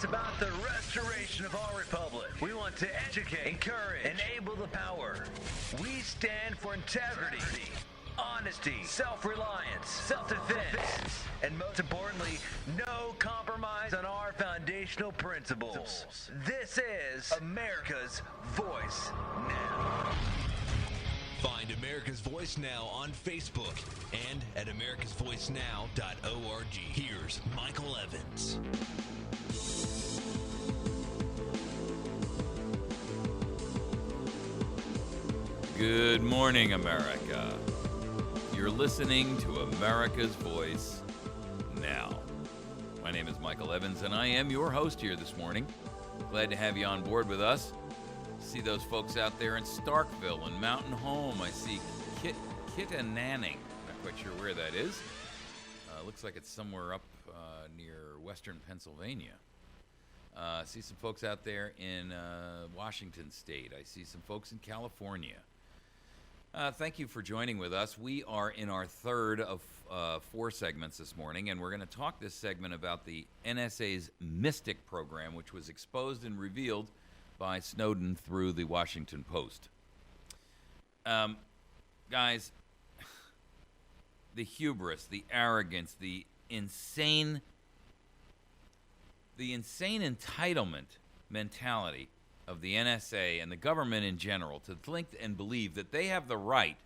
It's about the restoration of our republic. We want to educate, encourage, enable the power. We stand for integrity, honesty, self-reliance, self-defense, and most importantly, no compromise on our foundational principles. This is America's Voice Now. Find America's Voice Now on Facebook and at americasvoicenow.org. Here's Michael Evans. Good morning, America. You're listening to America's Voice Now. My name is Michael Evans, and I am your host here this morning. Glad to have you on board with us. See those folks out there in Starkville and Mountain Home. I see Kittanning. Not quite sure where that is. Looks like it's somewhere up near western Pennsylvania. I see some folks out there in Washington State. I see some folks in California. Thank you for joining with us. We are in our third of 4 segments this morning, and we're going to talk this segment about the NSA's Mystic program, which was exposed and revealed by Snowden through the Washington Post. Guys, the hubris, the arrogance, the insane entitlement mentality of the NSA and the government in general to think and believe that they have the right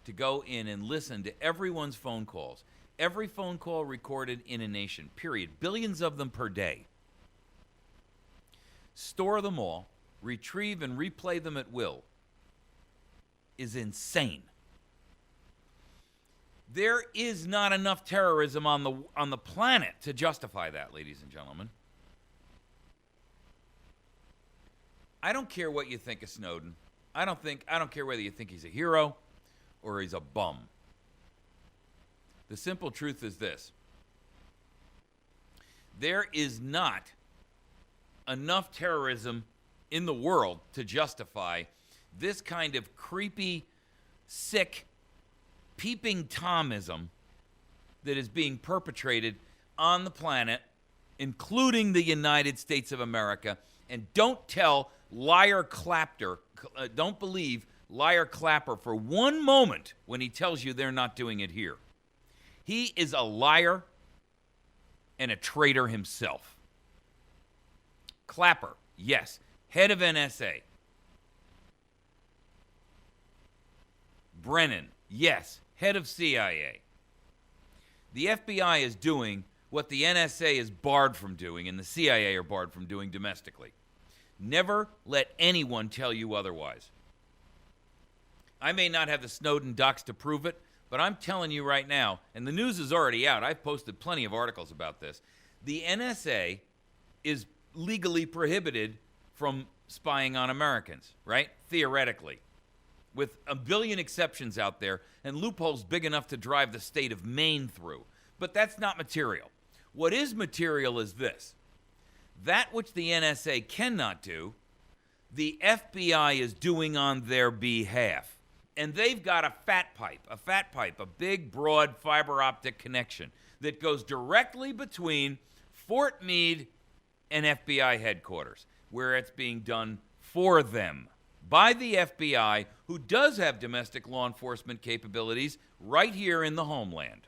to go in and listen to everyone's phone calls, every phone call recorded in a nation, period, billions of them per day, store them all, retrieve and replay them at will, is insane. There is not enough terrorism on the planet to justify that, ladies and gentlemen. I don't care what you think of Snowden. I don't care whether you think he's a hero or he's a bum. The simple truth is this. There is not enough terrorism in the world to justify this kind of creepy, sick, peeping Tomism that is being perpetrated on the planet, including the United States of America. And don't believe liar Clapper for one moment when he tells you they're not doing it here. He is a liar and a traitor himself. Clapper, yes, head of NSA. Brennan, yes, head of CIA. The FBI is doing what the NSA is barred from doing and the CIA are barred from doing domestically. Never let anyone tell you otherwise. I may not have the Snowden docs to prove it, but I'm telling you right now, and the news is already out, I've posted plenty of articles about this, the NSA is legally prohibited from spying on Americans, right? Theoretically. With a billion exceptions out there and loopholes big enough to drive the state of Maine through. But that's not material. What is material is this. That which the NSA cannot do, the FBI is doing on their behalf. And they've got a pipe, a big, broad fiber optic connection that goes directly between Fort Meade and FBI headquarters, where it's being done for them by the FBI, who does have domestic law enforcement capabilities right here in the homeland.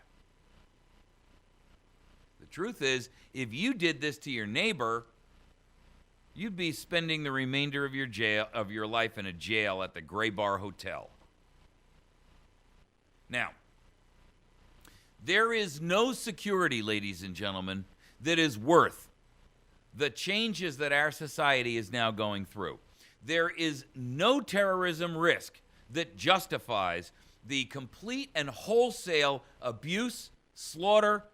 The truth is, if you did this to your neighbor, you'd be spending the remainder of your life in a jail at the Gray Bar Hotel. Now, there is no security, ladies and gentlemen, that is worth the changes that our society is now going through. There is no terrorism risk that justifies the complete and wholesale abuse, slaughter,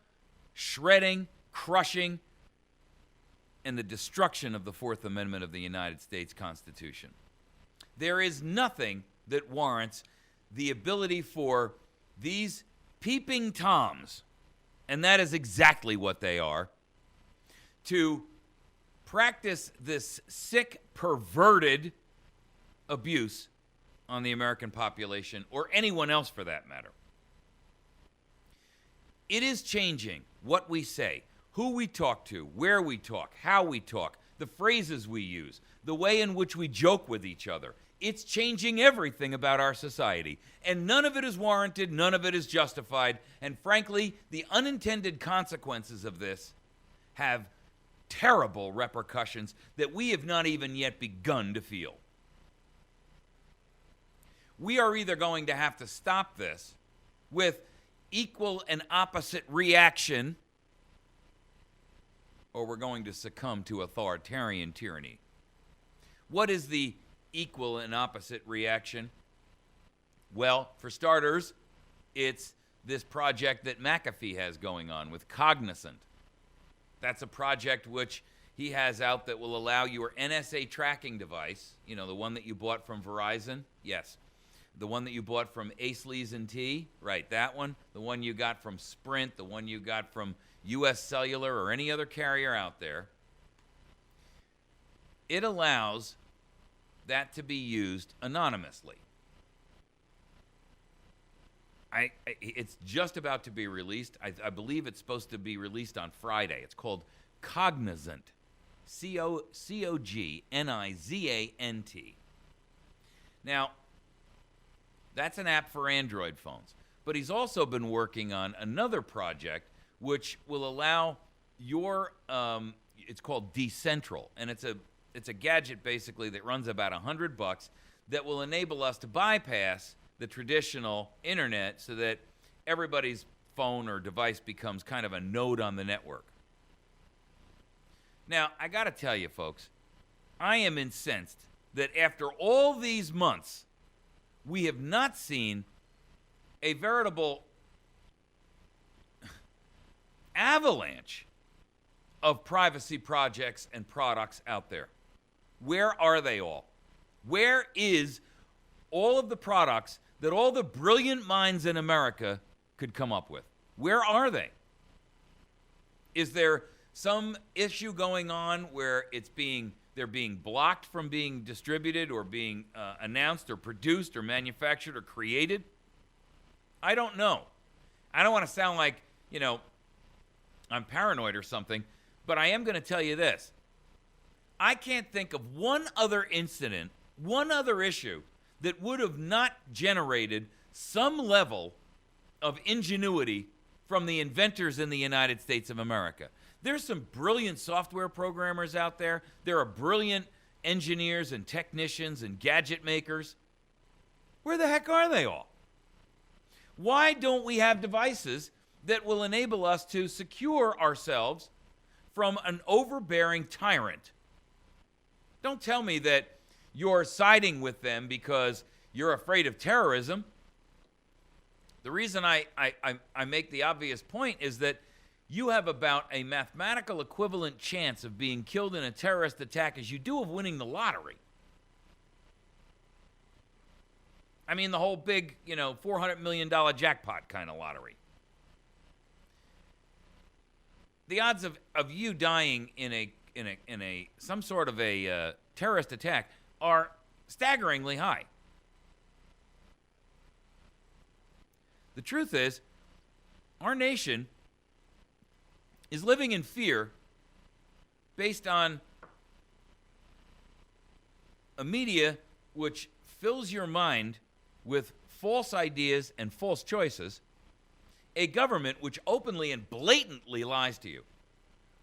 shredding, crushing, and the destruction of the Fourth Amendment of the United States Constitution. There is nothing that warrants the ability for these peeping Toms, and that is exactly what they are, to practice this sick, perverted abuse on the American population, or anyone else for that matter. It is changing what we say, who we talk to, where we talk, how we talk, the phrases we use, the way in which we joke with each other. It's changing everything about our society. And none of it is warranted, none of it is justified. And frankly, the unintended consequences of this have terrible repercussions that we have not even yet begun to feel. We are either going to have to stop this with equal and opposite reaction, or we're going to succumb to authoritarian tyranny. What is the equal and opposite reaction? Well, for starters, it's this project that McAfee has going on with Cognizant. That's a project which he has out that will allow your NSA tracking device, you know, the one that you bought from Verizon, yes. The one that you bought from Ace and T, right, that one. The one you got from Sprint, the one you got from US Cellular or any other carrier out there. It allows that to be used anonymously. It's just about to be released. I believe it's supposed to be released on Friday. It's called Cognizant, Cognizant. Now, that's an app for Android phones. But he's also been working on another project which will allow your, it's called Decentral, and it's a gadget basically that runs about $100 that will enable us to bypass the traditional internet so that everybody's phone or device becomes kind of a node on the network. Now, I got to tell you, folks, I am incensed that after all these months, we have not seen a veritable avalanche of privacy projects and products out there. Where are they all? Where is all of the products that all the brilliant minds in America could come up with? Where are they? Is there some issue going on where they're being blocked from being distributed or being announced or produced or manufactured or created? I don't know. I don't want to sound like, I'm paranoid or something, but I am going to tell you this. I can't think of one other incident, one other issue that would have not generated some level of ingenuity from the inventors in the United States of America. There's some brilliant software programmers out there. There are brilliant engineers and technicians and gadget makers. Where the heck are they all? Why don't we have devices that will enable us to secure ourselves from an overbearing tyrant? Don't tell me that you're siding with them because you're afraid of terrorism. The reason I make the obvious point is that you have about a mathematical equivalent chance of being killed in a terrorist attack as you do of winning the lottery. I mean, the whole big, $400 million jackpot kind of lottery. The odds of you dying in some sort of a terrorist attack are staggeringly high. The truth is, our nation is living in fear based on a media which fills your mind with false ideas and false choices, a government which openly and blatantly lies to you.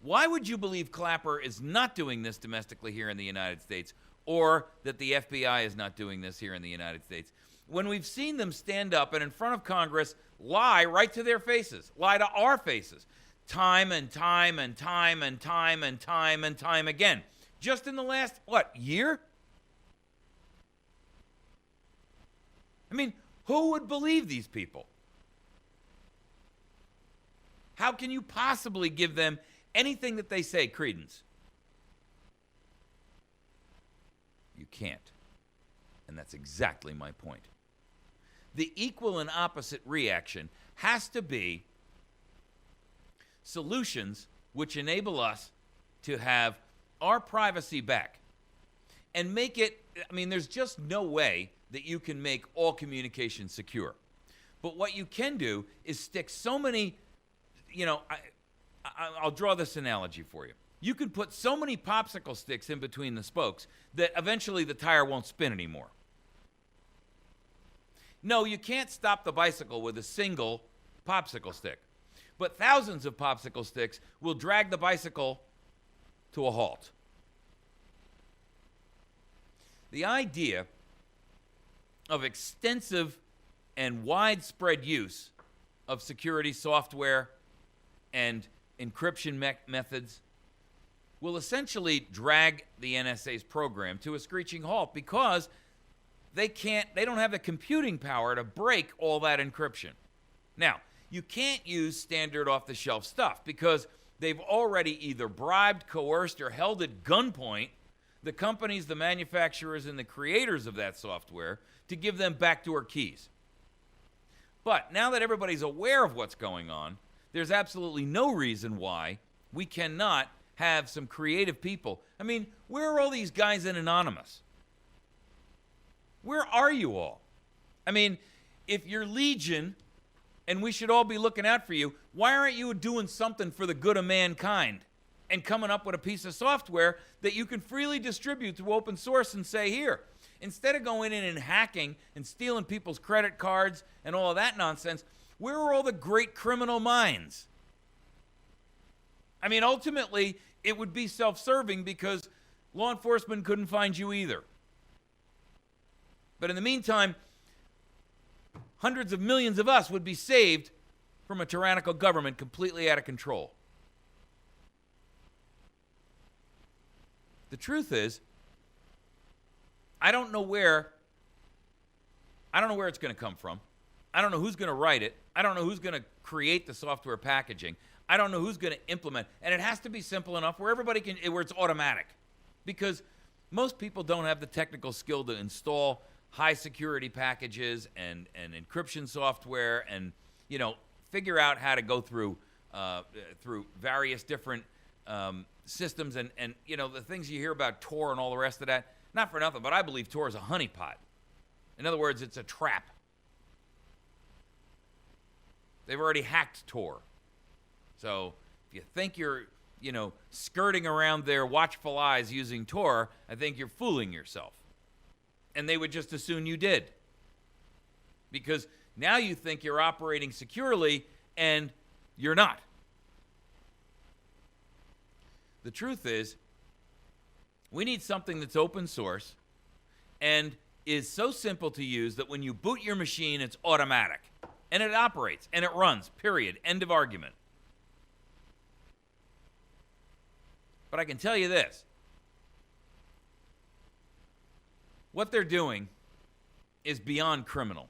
Why would you believe Clapper is not doing this domestically here in the United States, or that the FBI is not doing this here in the United States, when we've seen them stand up and in front of Congress lie right to their faces, lie to our faces, time and time and time and time and time and time again? Just in the last, year? I mean, who would believe these people? How can you possibly give them anything that they say credence? You can't. And that's exactly my point. The equal and opposite reaction has to be solutions which enable us to have our privacy back and make it, there's just no way that you can make all communication secure. But what you can do is stick so many, I'll draw this analogy for you. You can put so many popsicle sticks in between the spokes that eventually the tire won't spin anymore. No, you can't stop the bicycle with a single popsicle stick. But thousands of popsicle sticks will drag the bicycle to a halt. The idea of extensive and widespread use of security software and encryption methods will essentially drag the NSA's program to a screeching halt because they don't have the computing power to break all that encryption. Now, you can't use standard off-the-shelf stuff because they've already either bribed, coerced, or held at gunpoint the companies, the manufacturers, and the creators of that software to give them backdoor keys. But now that everybody's aware of what's going on, there's absolutely no reason why we cannot have some creative people. I mean, where are all these guys in Anonymous? Where are you all? I mean, if you're Legion and we should all be looking out for you, why aren't you doing something for the good of mankind and coming up with a piece of software that you can freely distribute through open source and say, here, instead of going in and hacking and stealing people's credit cards and all of that nonsense, where are all the great criminal minds? I mean, ultimately, it would be self-serving because law enforcement couldn't find you either. But in the meantime, hundreds of millions of us would be saved from a tyrannical government completely out of control. The truth is, I don't know where it's going to come from. I don't know who's going to write it. I don't know who's going to create the software packaging. I don't know who's going to implement. And it has to be simple enough where where it's automatic. Because most people don't have the technical skill to install high security packages and encryption software and, figure out how to go through various different systems and the things you hear about Tor and all the rest of that. Not for nothing, but I believe Tor is a honeypot. In other words, it's a trap. They've already hacked Tor. So if you think you're, skirting around their watchful eyes using Tor, I think you're fooling yourself. And they would just as soon you did. Because now you think you're operating securely, and you're not. The truth is, we need something that's open source and is so simple to use that when you boot your machine, it's automatic. And it operates, and it runs, period. End of argument. But I can tell you this. What they're doing is beyond criminal.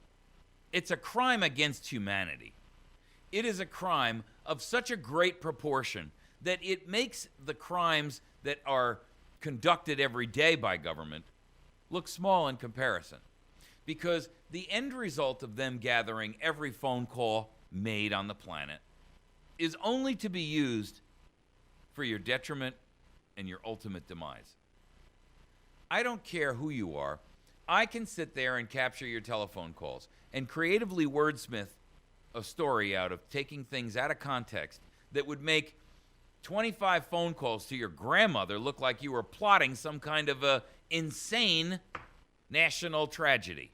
It's a crime against humanity. It is a crime of such a great proportion that it makes the crimes that are conducted every day by government look small in comparison. Because the end result of them gathering every phone call made on the planet is only to be used for your detriment and your ultimate demise. I don't care who you are. I can sit there and capture your telephone calls and creatively wordsmith a story out of taking things out of context that would make 25 phone calls to your grandmother look like you were plotting some kind of a insane national tragedy.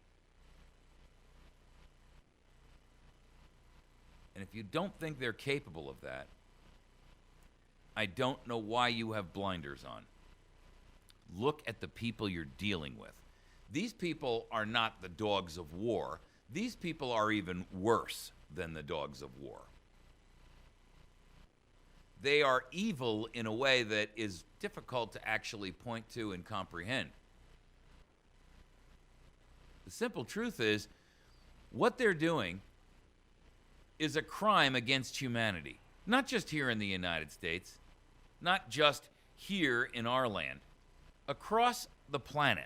And if you don't think they're capable of that, I don't know why you have blinders on. Look at the people you're dealing with. These people are not the dogs of war. These people are even worse than the dogs of war. They are evil in a way that is difficult to actually point to and comprehend. The simple truth is, what they're doing is a crime against humanity. Not just here in the United States, not just here in our land, across the planet.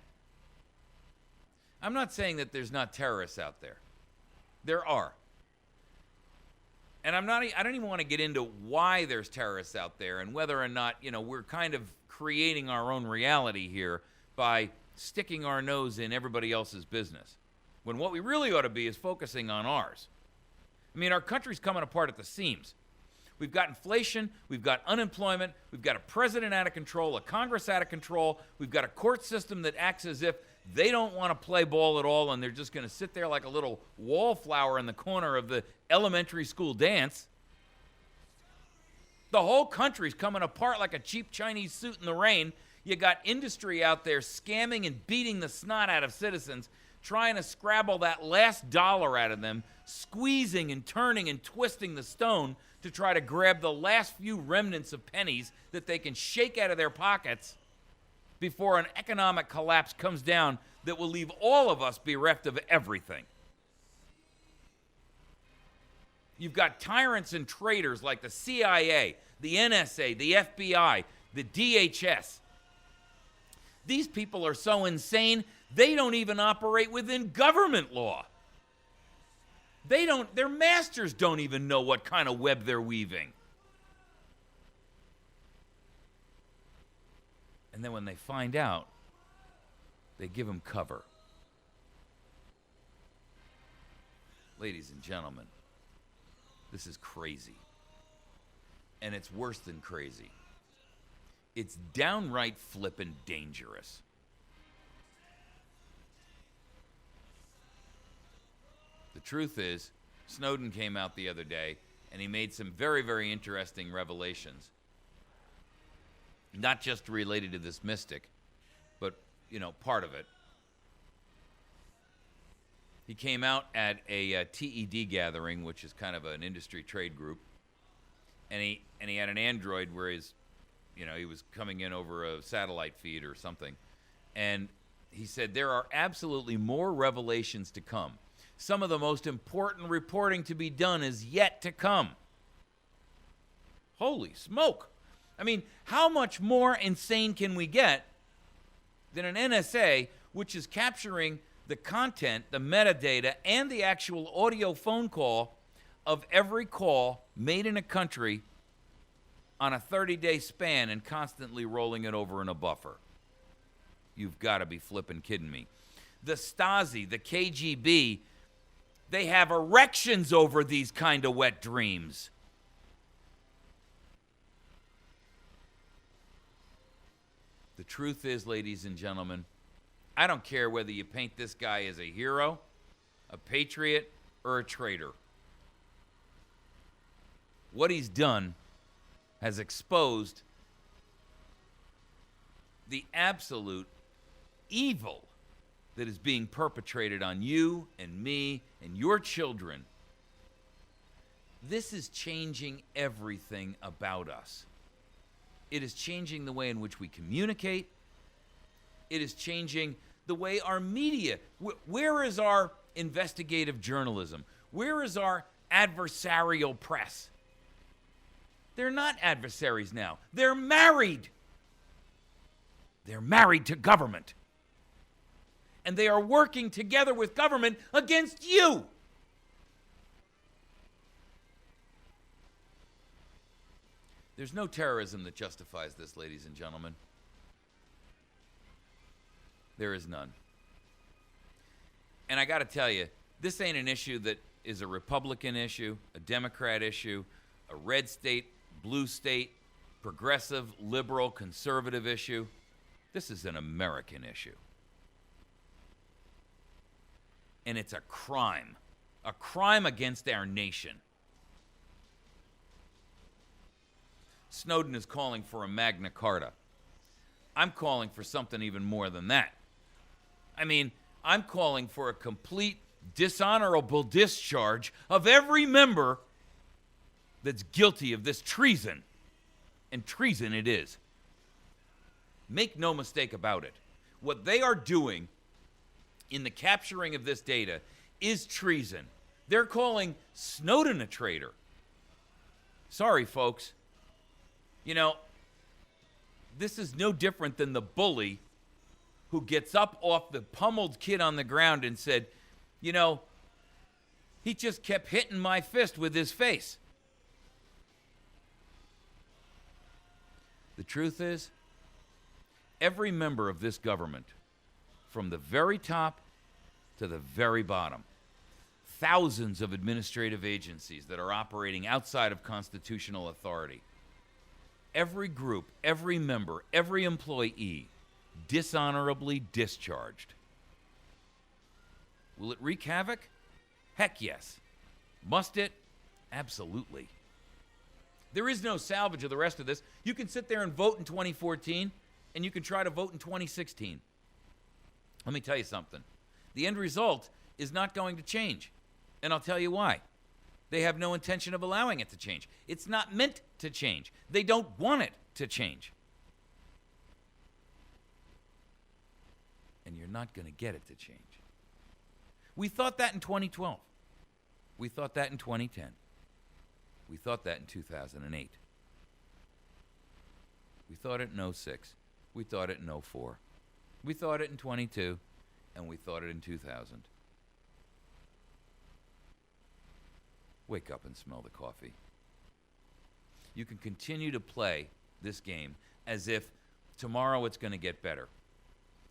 I'm not saying that there's not terrorists out there. There are. And I don't even want to get into why there's terrorists out there and whether or not, we're kind of creating our own reality here by sticking our nose in everybody else's business. When what we really ought to be is focusing on ours. I mean, our country's coming apart at the seams. We've got inflation, we've got unemployment, we've got a president out of control, a Congress out of control, we've got a court system that acts as if they don't want to play ball at all and they're just going to sit there like a little wallflower in the corner of the elementary school dance. The whole country's coming apart like a cheap Chinese suit in the rain. You got industry out there scamming and beating the snot out of citizens, trying to scrabble that last dollar out of them, squeezing and turning and twisting the stone to try to grab the last few remnants of pennies that they can shake out of their pockets before an economic collapse comes down that will leave all of us bereft of everything. You've got tyrants and traitors like the CIA, the NSA, the FBI, the DHS. These people are so insane, they don't even operate within government law. Their masters don't even know what kind of web they're weaving. And then when they find out, they give them cover. Ladies and gentlemen, this is crazy. And it's worse than crazy. It's downright flippin' dangerous. The truth is, Snowden came out the other day and he made some very, very interesting revelations. Not just related to this mystic, but, part of it. He came out at a TED gathering, which is kind of an industry trade group, and he had an Android where he was coming in over a satellite feed or something, and he said there are absolutely more revelations to come. Some of the most important reporting to be done is yet to come. Holy smoke! I mean, how much more insane can we get than an NSA, which is capturing the content, the metadata, and the actual audio phone call of every call made in a country on a 30-day span and constantly rolling it over in a buffer? You've got to be flipping kidding me. The Stasi, the KGB, they have erections over these kind of wet dreams. The truth is, ladies and gentlemen, I don't care whether you paint this guy as a hero, a patriot, or a traitor. What he's done has exposed the absolute evil that is being perpetrated on you and me and your children. This is changing everything about us. It is changing the way in which we communicate. It is changing the way our media, where is our investigative journalism? Where is our adversarial press? They're not adversaries now. They're married. They're married to government. And they are working together with government against you. There's no terrorism that justifies this, ladies and gentlemen. There is none. And I got to tell you, this ain't an issue that is a Republican issue, a Democrat issue, a red state, blue state, progressive, liberal, conservative issue. This is an American issue. And it's a crime against our nation. Snowden is calling for a Magna Carta. I'm calling for something even more than that. I mean, I'm calling for a complete dishonorable discharge of every member that's guilty of this treason. And treason it is. Make no mistake about it. What they are doing in the capturing of this data is treason. They're calling Snowden a traitor. Sorry, folks. This is no different than the bully who gets up off the pummeled kid on the ground and said, he just kept hitting my fist with his face. The truth is, every member of this government, from the very top to the very bottom, thousands of administrative agencies that are operating outside of constitutional authority. Every group, every member, every employee dishonorably discharged. Will it wreak havoc? Heck yes. Must it? Absolutely. There is no salvage of the rest of this. You can sit there and vote in 2014, and you can try to vote in 2016. Let me tell you something. The end result is not going to change, and I'll tell you why. They have no intention of allowing it to change. It's not meant to change. They don't want it to change. And you're not going to get it to change. We thought that in 2012. We thought that in 2010. We thought that in 2008. We thought it in 06. We thought it in 04. We thought it in 22. And we thought it in 2000. Wake up and smell the coffee. You can continue to play this game as if tomorrow it's going to get better.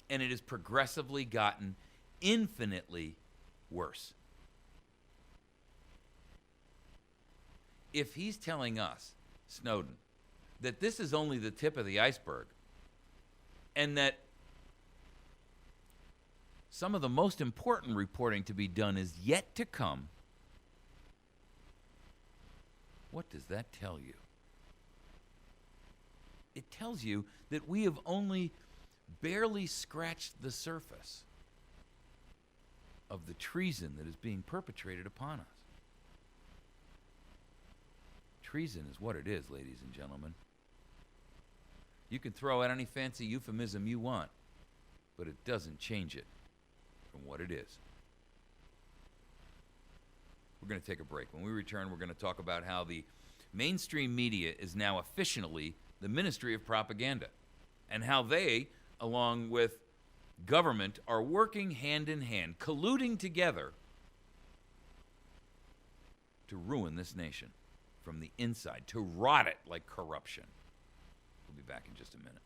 And it has progressively gotten infinitely worse. If he's telling us, Snowden, that this is only the tip of the iceberg, and that some of the most important reporting to be done is yet to come, what does that tell you? It tells you that we have only barely scratched the surface of the treason that is being perpetrated upon us. Treason is what it is, ladies and gentlemen. You can throw out any fancy euphemism you want, but it doesn't change it from what it is. We're going to take a break. When we return, we're going to talk about how the mainstream media is now officially the Ministry of Propaganda, and how they, along with government, are working hand in hand, colluding together to ruin this nation from the inside, to rot it like corruption. We'll be back in just a minute.